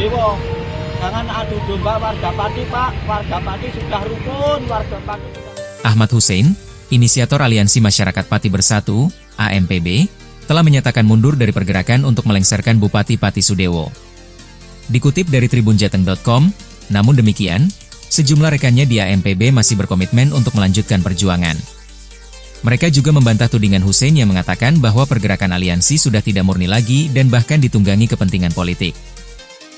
Sudewo. Jangan adu domba warga Pati, Pak. Warga Pati sudah rukun, warga Pati sudah... Ahmad Hussein, inisiator Aliansi Masyarakat Pati Bersatu, AMPB, telah menyatakan mundur dari pergerakan untuk melengsarkan Bupati Pati Sudewo. Dikutip dari tribunjateng.com, namun demikian, sejumlah rekannya di AMPB masih berkomitmen untuk melanjutkan perjuangan. Mereka juga membantah tudingan Hussein yang mengatakan bahwa pergerakan aliansi sudah tidak murni lagi dan bahkan ditunggangi kepentingan politik.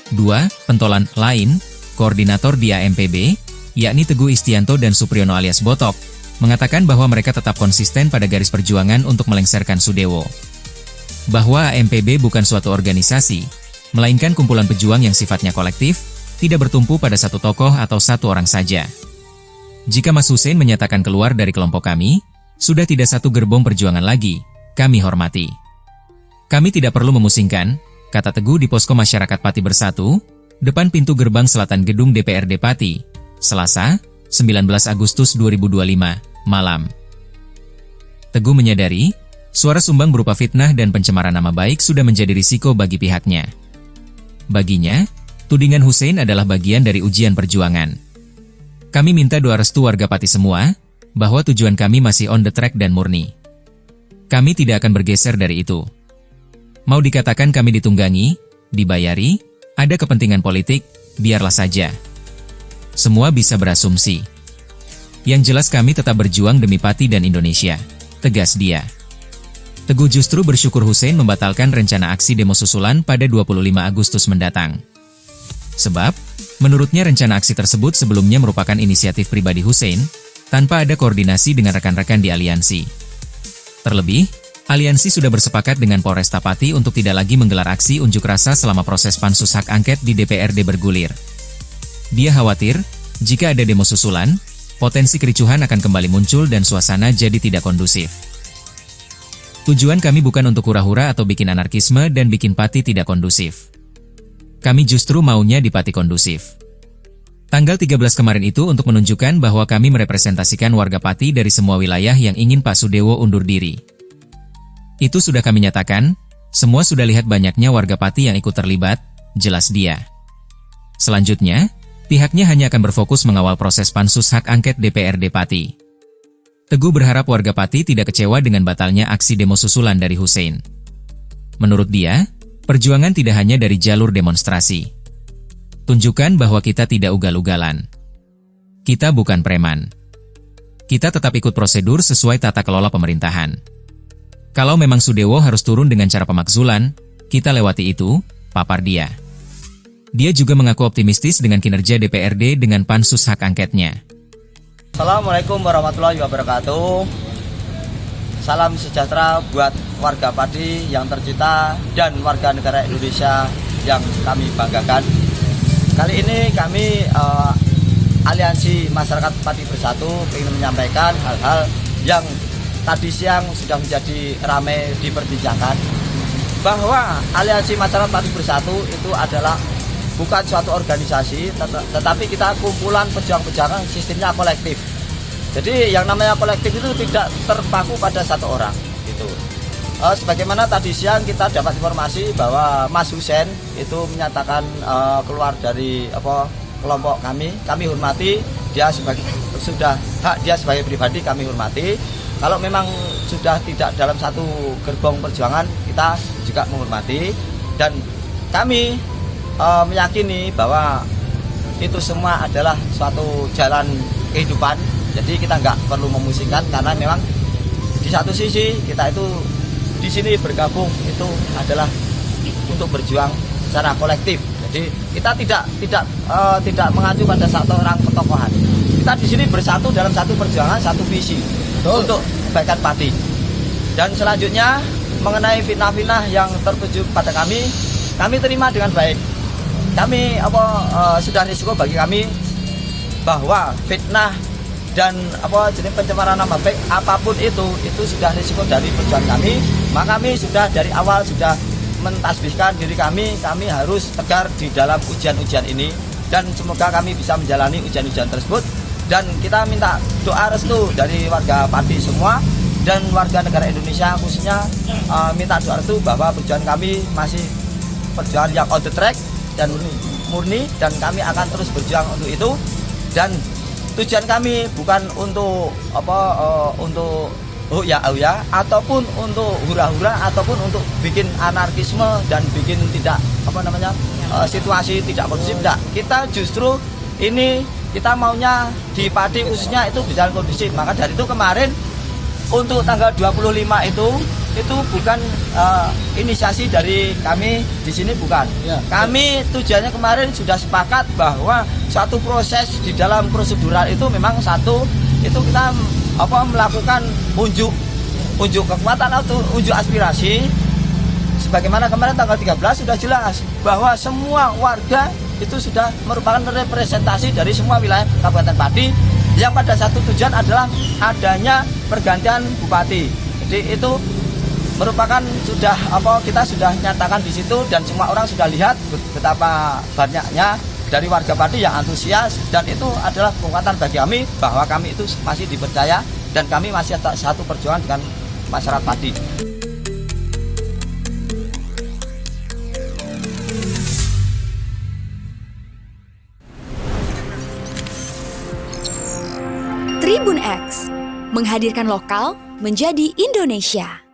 Dua pentolan lain, koordinator di AMPB, yakni Teguh Istianto dan Supriyono alias Botok, mengatakan bahwa mereka tetap konsisten pada garis perjuangan untuk melengsarkan Sudewo. Bahwa AMPB bukan suatu organisasi, melainkan kumpulan pejuang yang sifatnya kolektif, tidak bertumpu pada satu tokoh atau satu orang saja. Jika Mas Hussein menyatakan keluar dari kelompok kami, sudah tidak satu gerbong perjuangan lagi, kami hormati. Kami tidak perlu memusingkan, kata Teguh di posko masyarakat Pati Bersatu, depan pintu gerbang selatan gedung DPRD Pati, Selasa, 19 Agustus 2025, malam. Teguh menyadari, suara sumbang berupa fitnah dan pencemaran nama baik sudah menjadi risiko bagi pihaknya. Baginya, tudingan Hussein adalah bagian dari ujian perjuangan. Kami minta doa restu warga Pati semua, bahwa tujuan kami masih on the track dan murni. Kami tidak akan bergeser dari itu. Mau dikatakan kami ditunggangi, dibayari, ada kepentingan politik, biarlah saja. Semua bisa berasumsi. Yang jelas kami tetap berjuang demi Pati dan Indonesia, tegas dia. Teguh justru bersyukur Hussein membatalkan rencana aksi demo susulan pada 25 Agustus mendatang. Sebab, menurutnya rencana aksi tersebut sebelumnya merupakan inisiatif pribadi Hussein, tanpa ada koordinasi dengan rekan-rekan di aliansi. Terlebih, aliansi sudah bersepakat dengan Polresta Pati untuk tidak lagi menggelar aksi unjuk rasa selama proses pansus hak angket di DPRD bergulir. Dia khawatir, jika ada demo susulan, potensi kericuhan akan kembali muncul dan suasana jadi tidak kondusif. Tujuan kami bukan untuk hura-hura atau bikin anarkisme dan bikin Pati tidak kondusif. Kami justru maunya di Pati kondusif. Tanggal 13 kemarin itu untuk menunjukkan bahwa kami merepresentasikan warga Pati dari semua wilayah yang ingin Pak Sudewo undur diri. Itu sudah kami nyatakan, semua sudah lihat banyaknya warga Pati yang ikut terlibat, jelas dia. Selanjutnya, pihaknya hanya akan berfokus mengawal proses pansus hak angket DPRD Pati. Teguh berharap warga Pati tidak kecewa dengan batalnya aksi demo susulan dari Hussein. Menurut dia, perjuangan tidak hanya dari jalur demonstrasi. Tunjukkan bahwa kita tidak ugal-ugalan. Kita bukan preman. Kita tetap ikut prosedur sesuai tata kelola pemerintahan. Kalau memang Sudewo harus turun dengan cara pemakzulan, kita lewati itu, papar dia. Dia juga mengaku optimistis dengan kinerja DPRD dengan pansus hak angketnya. Assalamualaikum warahmatullahi wabarakatuh. Salam sejahtera buat warga Pati yang tercinta dan warga negara Indonesia yang kami banggakan. Kali ini kami Aliansi Masyarakat Pati Bersatu ingin menyampaikan hal-hal yang tadi siang sudah menjadi ramai diperbincangkan, bahwa Aliansi Masyarakat Pati Bersatu itu adalah bukan suatu organisasi, tetapi kita kumpulan pejuang-pejuang sistemnya kolektif. Jadi yang namanya kolektif itu tidak terpaku pada satu orang gitu. Sebagaimana tadi siang kita dapat informasi bahwa Mas Hussein itu menyatakan keluar dari kelompok kami hormati dia sebagai hak dia sebagai pribadi, kami hormati. Kalau memang sudah tidak dalam satu gerbong perjuangan, kita juga menghormati, dan kami meyakini bahwa itu semua adalah suatu jalan kehidupan. Jadi kita nggak perlu memusingkan, karena memang di satu sisi kita itu di sini bergabung itu adalah untuk berjuang secara kolektif. Jadi kita tidak mengacu pada satu orang ketokohan. Kita di sini bersatu dalam satu perjuangan, satu visi untuk kebaikan Pati. Dan selanjutnya mengenai fitnah-fitnah yang tertuju pada kami terima dengan baik. Kami sudah risiko bagi kami bahwa fitnah dan jenis pencemaran nama baik apapun itu sudah risiko dari perjuangan kami. Maka kami sudah dari awal sudah mentasbihkan diri kami harus tegar di dalam ujian-ujian ini, dan semoga kami bisa menjalani ujian-ujian tersebut. Dan kita minta doa restu dari warga Pati semua dan warga negara Indonesia khususnya, minta doa restu bahwa perjuangan kami masih perjuangan yang on the track dan murni dan kami akan terus berjuang untuk itu. Dan tujuan kami bukan untuk untuk ya ataupun untuk hura-hura ataupun untuk bikin anarkisme dan bikin tidak situasi tidak kondusif. Enggak. Kita justru ini kita maunya di Pati khususnya itu berjalan kondusif. Maka dari itu kemarin untuk tanggal 25 itu bukan inisiasi dari kami di sini, bukan. Ya. Kami tujuannya kemarin sudah sepakat bahwa suatu proses di dalam prosedural itu memang itu kita melakukan unjuk kekuatan atau unjuk aspirasi. Sebagaimana kemarin tanggal 13 sudah jelas bahwa semua warga itu sudah merupakan representasi dari semua wilayah Kabupaten Pati yang pada satu tujuan adalah adanya pergantian bupati. Jadi itu merupakan kita sudah nyatakan di situ dan semua orang sudah lihat betapa banyaknya dari warga Pati yang antusias, dan itu adalah kekuatan bagi kami bahwa kami itu masih dipercaya dan kami masih satu perjuangan dengan masyarakat Pati. Tribun X menghadirkan lokal menjadi Indonesia.